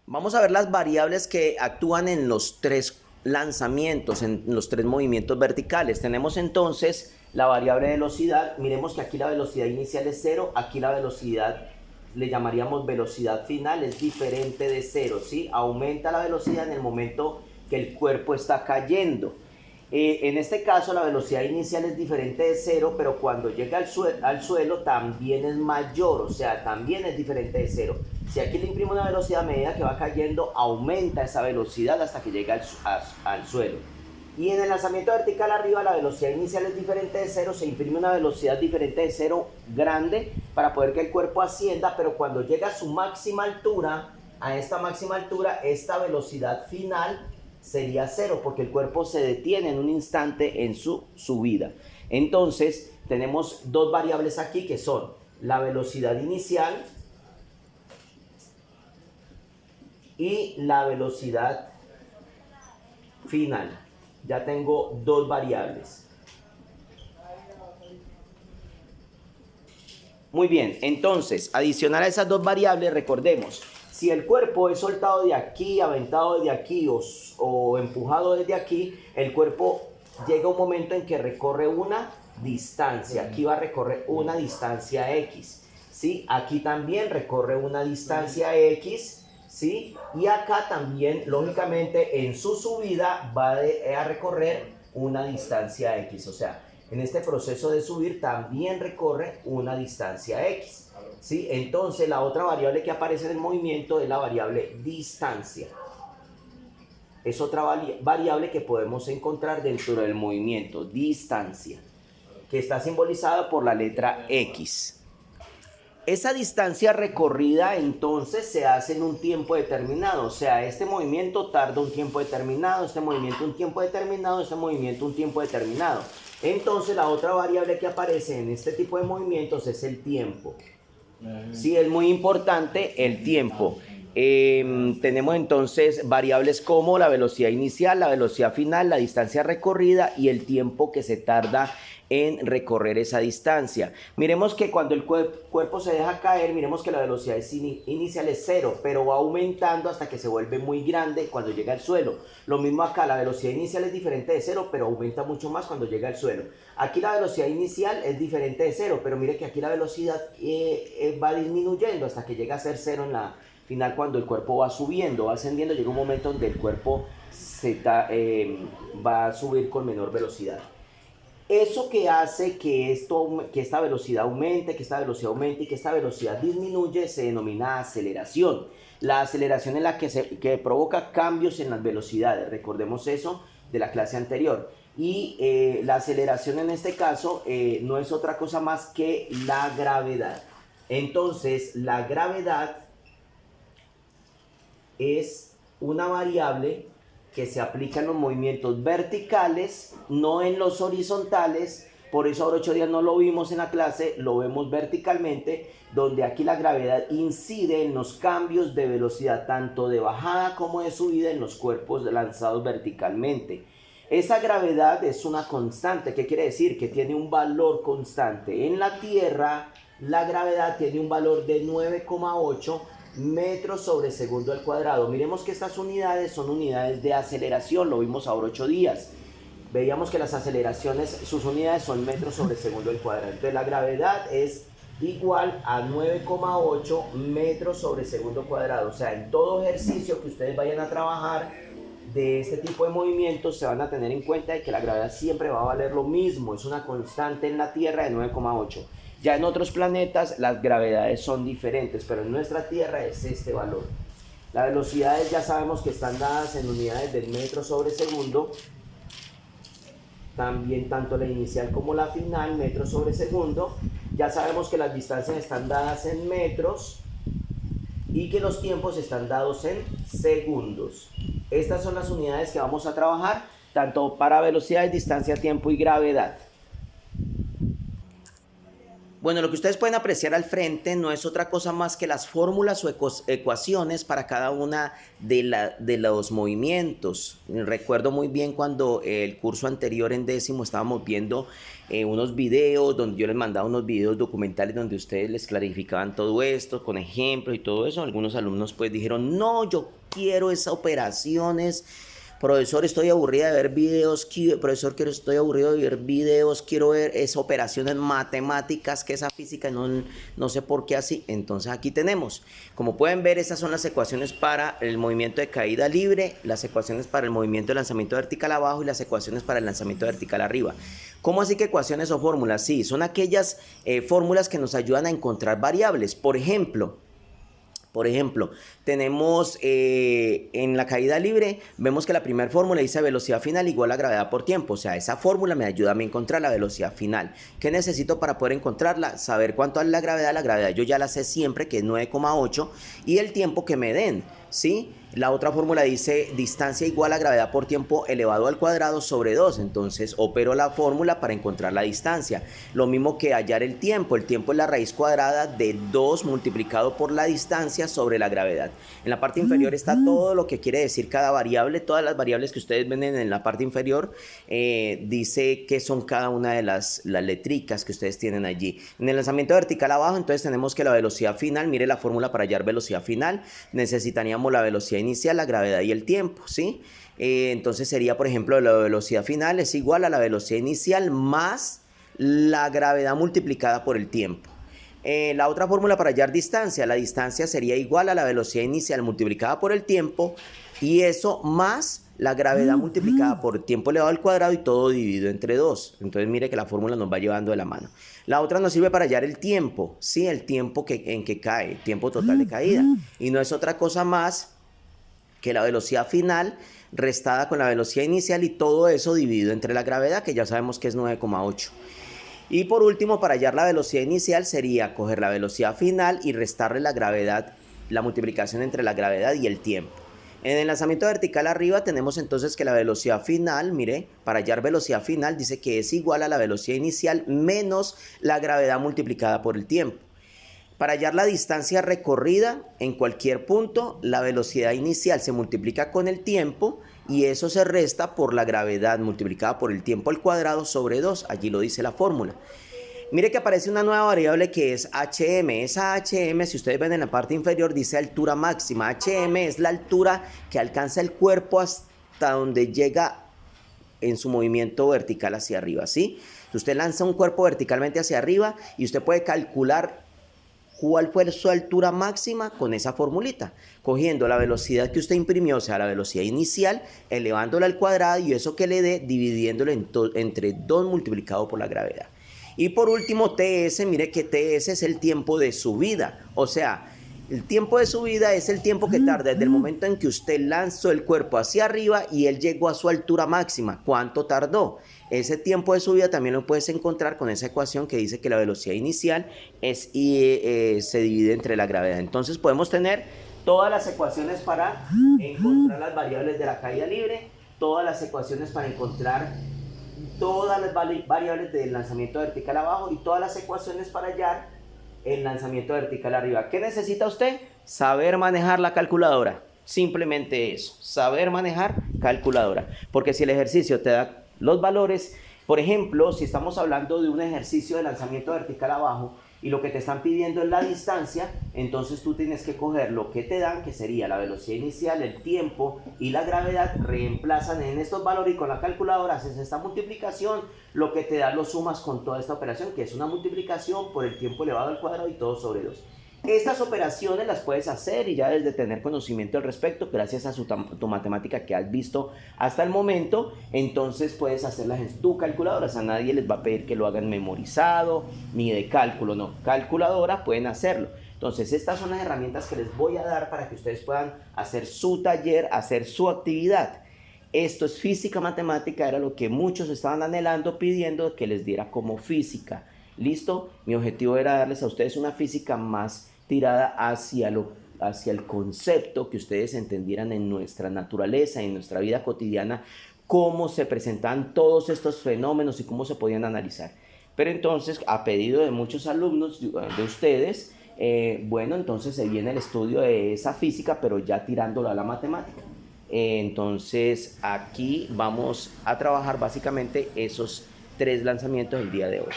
Vamos a ver las variables que actúan en los tres lanzamientos, en los tres movimientos verticales. Tenemos entonces la variable velocidad. Miremos que aquí la velocidad inicial es 0, aquí la velocidad le llamaríamos velocidad final, es diferente de 0, ¿sí? Aumenta la velocidad en el momento que el cuerpo está cayendo. En este caso la velocidad inicial es diferente de 0, pero cuando llega al suelo también es mayor, o sea, también es diferente de 0. Si aquí le imprimo una velocidad, a medida que va cayendo, aumenta esa velocidad hasta que llega al suelo. Y en el lanzamiento vertical arriba, la velocidad inicial es diferente de 0, se imprime una velocidad diferente de 0 grande para poder que el cuerpo ascienda, pero cuando llega a su máxima altura, a esta máxima altura, esta velocidad final sería 0, porque el cuerpo se detiene en un instante en su subida. Entonces, tenemos dos variables aquí que son la velocidad inicial y la velocidad final. Ya tengo dos variables. Muy bien, entonces, adicional a esas dos variables, recordemos, si el cuerpo es soltado de aquí, aventado desde aquí o empujado desde aquí, el cuerpo llega un momento en que recorre una distancia. Aquí va a recorrer una distancia X, ¿sí? Aquí también recorre una distancia X, ¿sí? Y acá también, lógicamente, en su subida va a recorrer una distancia X, o sea, en este proceso de subir también recorre una distancia X, ¿sí? Entonces la otra variable que aparece en el movimiento es la variable distancia. Es otra variable que podemos encontrar dentro del movimiento, distancia, que está simbolizada por la letra X. Esa distancia recorrida entonces se hace en un tiempo determinado, o sea, este movimiento tarda un tiempo determinado, este movimiento un tiempo determinado, este movimiento un tiempo determinado. Entonces la otra variable que aparece en este tipo de movimientos es el tiempo. Sí, es muy importante el tiempo. Tenemos entonces variables como la velocidad inicial, la velocidad final, la distancia recorrida y el tiempo que se tarda en recorrer esa distancia. Miremos que cuando el cuerpo se deja caer, miremos que la velocidad inicial es 0, pero va aumentando hasta que se vuelve muy grande cuando llega al suelo. Lo mismo acá, la velocidad inicial es diferente de 0, pero aumenta mucho más cuando llega al suelo. Aquí la velocidad inicial es diferente de 0, pero mire que aquí la velocidad va disminuyendo hasta que llega a ser 0 en la final cuando el cuerpo va subiendo, va ascendiendo, llega un momento donde el cuerpo va a subir con menor velocidad. Eso que hace que esta velocidad aumente, que esta velocidad aumente y que esta velocidad disminuye se denomina aceleración. La aceleración es la que provoca cambios en las velocidades. Recordemos eso de la clase anterior. Y la aceleración en este caso no es otra cosa más que la gravedad. Entonces, la gravedad es una variable que se aplica en los movimientos verticales, no en los horizontales. Por eso ahora 8 días no lo vimos en la clase, lo vemos verticalmente, donde aquí la gravedad incide en los cambios de velocidad, tanto de bajada como de subida en los cuerpos lanzados verticalmente. Esa gravedad es una constante. ¿Qué quiere decir? Que tiene un valor constante. En la Tierra, la gravedad tiene un valor de 9,8 metros sobre segundo al cuadrado. Miremos que estas unidades son unidades de aceleración, lo vimos ahora 8 días. Veíamos que las aceleraciones, sus unidades son metros sobre segundo al cuadrado. Entonces la gravedad es igual a 9,8 metros sobre segundo cuadrado. O sea, en todo ejercicio que ustedes vayan a trabajar de este tipo de movimientos, se van a tener en cuenta de que la gravedad siempre va a valer lo mismo. Es una constante en la Tierra de 9,8. Ya en otros planetas las gravedades son diferentes, pero en nuestra Tierra es este valor. Las velocidades ya sabemos que están dadas en unidades del metro sobre segundo. También tanto la inicial como la final, metros sobre segundo. Ya sabemos que las distancias están dadas en metros y que los tiempos están dados en segundos. Estas son las unidades que vamos a trabajar, tanto para velocidad, distancia, tiempo y gravedad. Bueno, lo que ustedes pueden apreciar al frente no es otra cosa más que las fórmulas o ecuaciones para cada una de los movimientos. Recuerdo muy bien cuando el curso anterior en décimo estábamos viendo unos videos donde yo les mandaba unos videos documentales donde ustedes les clarificaban todo esto con ejemplos y todo eso. Algunos alumnos pues dijeron, no, yo quiero esas operaciones. Profesor, estoy aburrida de ver videos. Profesor, estoy aburrido de ver videos. Quiero ver esas operaciones matemáticas, que esa física, no sé por qué así. Entonces aquí tenemos. Como pueden ver, estas son las ecuaciones para el movimiento de caída libre, las ecuaciones para el movimiento de lanzamiento vertical abajo y las ecuaciones para el lanzamiento vertical arriba. ¿Cómo así que ecuaciones o fórmulas? Sí, son aquellas fórmulas que nos ayudan a encontrar variables. Por ejemplo, tenemos en la caída libre, vemos que la primera fórmula dice velocidad final igual a gravedad por tiempo. O sea, esa fórmula me ayuda a mí a encontrar la velocidad final. ¿Qué necesito para poder encontrarla? Saber cuánto es la gravedad. La gravedad yo ya la sé siempre, que es 9,8. Y el tiempo que me den, ¿sí? La otra fórmula dice distancia igual a gravedad por tiempo elevado al cuadrado sobre 2. Entonces opero la fórmula para encontrar la distancia. Lo mismo que hallar el tiempo. El tiempo es la raíz cuadrada de 2 multiplicado por la distancia sobre la gravedad. En la parte inferior está todo lo que quiere decir cada variable. Todas las variables que ustedes ven en la parte inferior dice que son cada una de las letricas que ustedes tienen allí. En el lanzamiento vertical abajo, entonces tenemos que la velocidad final, mire la fórmula para hallar velocidad final. Necesitaríamos la velocidad inicial, la gravedad y el tiempo, ¿sí? Entonces sería, por ejemplo, la velocidad final es igual a la velocidad inicial más la gravedad multiplicada por el tiempo. La otra fórmula para hallar distancia, la distancia sería igual a la velocidad inicial multiplicada por el tiempo y eso más la gravedad multiplicada por el tiempo elevado al cuadrado y todo dividido entre 2. Entonces mire que la fórmula nos va llevando de la mano. La otra nos sirve para hallar el tiempo, ¿sí? El tiempo en que cae, tiempo total de caída. Y no es otra cosa más que la velocidad final restada con la velocidad inicial y todo eso dividido entre la gravedad, que ya sabemos que es 9,8. Y por último, para hallar la velocidad inicial sería coger la velocidad final y restarle la gravedad, la multiplicación entre la gravedad y el tiempo. En el lanzamiento vertical arriba tenemos entonces que la velocidad final, mire, para hallar velocidad final dice que es igual a la velocidad inicial menos la gravedad multiplicada por el tiempo. Para hallar la distancia recorrida en cualquier punto, la velocidad inicial se multiplica con el tiempo y eso se resta por la gravedad multiplicada por el tiempo al cuadrado sobre 2. Allí lo dice la fórmula. Mire que aparece una nueva variable que es HM. Esa HM, si ustedes ven en la parte inferior, dice altura máxima. HM es la altura que alcanza el cuerpo hasta donde llega en su movimiento vertical hacia arriba, ¿sí? Usted lanza un cuerpo verticalmente hacia arriba y usted puede calcular cuál fue su altura máxima con esa formulita, cogiendo la velocidad que usted imprimió, o sea, la velocidad inicial, elevándola al cuadrado y eso que le dé, dividiéndolo entre 2 multiplicado por la gravedad. Y por último, TS, mire que TS es el tiempo de subida, o sea, el tiempo de subida es el tiempo que tarda desde el momento en que usted lanzó el cuerpo hacia arriba y él llegó a su altura máxima. ¿Cuánto tardó? Ese tiempo de subida también lo puedes encontrar con esa ecuación que dice que la velocidad inicial se divide entre la gravedad. Entonces podemos tener todas las ecuaciones para encontrar las variables de la caída libre, todas las ecuaciones para encontrar todas las variables del lanzamiento vertical abajo y todas las ecuaciones para hallar el lanzamiento vertical arriba. ¿Qué necesita usted? Saber manejar la calculadora. Simplemente eso, saber manejar calculadora. Porque si el ejercicio te da los valores, por ejemplo, si estamos hablando de un ejercicio de lanzamiento vertical abajo y lo que te están pidiendo es la distancia, entonces tú tienes que coger lo que te dan, que sería la velocidad inicial, el tiempo y la gravedad, reemplazan en estos valores y con la calculadora haces esta multiplicación, lo que te da lo sumas con toda esta operación, que es una multiplicación por el tiempo elevado al cuadrado y todo sobre 2. Estas operaciones las puedes hacer y ya desde tener conocimiento al respecto, gracias a tu matemática que has visto hasta el momento, entonces puedes hacerlas en tu calculadora. O sea, nadie les va a pedir que lo hagan memorizado ni de cálculo, no, calculadora pueden hacerlo. Entonces estas son las herramientas que les voy a dar para que ustedes puedan hacer su taller, hacer su actividad. Esto es física matemática, era lo que muchos estaban anhelando, pidiendo que les diera como física. ¿Listo? Mi objetivo era darles a ustedes una física más tirada hacia el concepto, que ustedes entendieran en nuestra naturaleza, en nuestra vida cotidiana, cómo se presentan todos estos fenómenos y cómo se podían analizar. Pero entonces, a pedido de muchos alumnos de ustedes, bueno, entonces se viene el estudio de esa física, pero ya tirándolo a la matemática. Entonces, aquí vamos a trabajar básicamente esos tres lanzamientos el día de hoy.